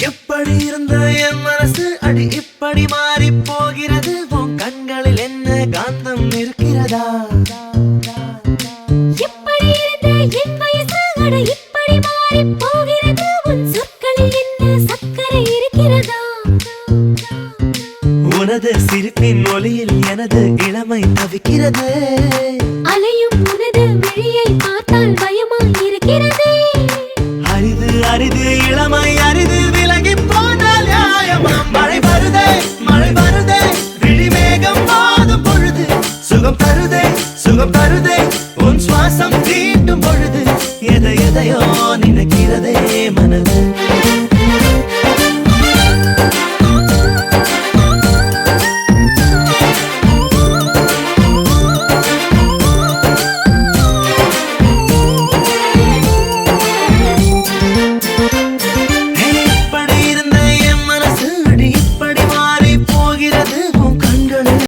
எப்படி இருந்த என் மனசு அடி இப்படி மாறி போகிறது உன் கண்களில் என்ன காந்தம் இருக்கிறதா எப்படி இருந்த என் வயசு அட இப்படி மாறி போகிறது உன் சொற்களில் என்ன சக்கரை இருக்கிறதா உனது சிரிப்பின் ஒளியில் எனது இளமை தவிக்கிறது அலையும் உனது விழியை பார்த்தால் பயமாய் இருக்கிறதே அரிது அரிது இளமை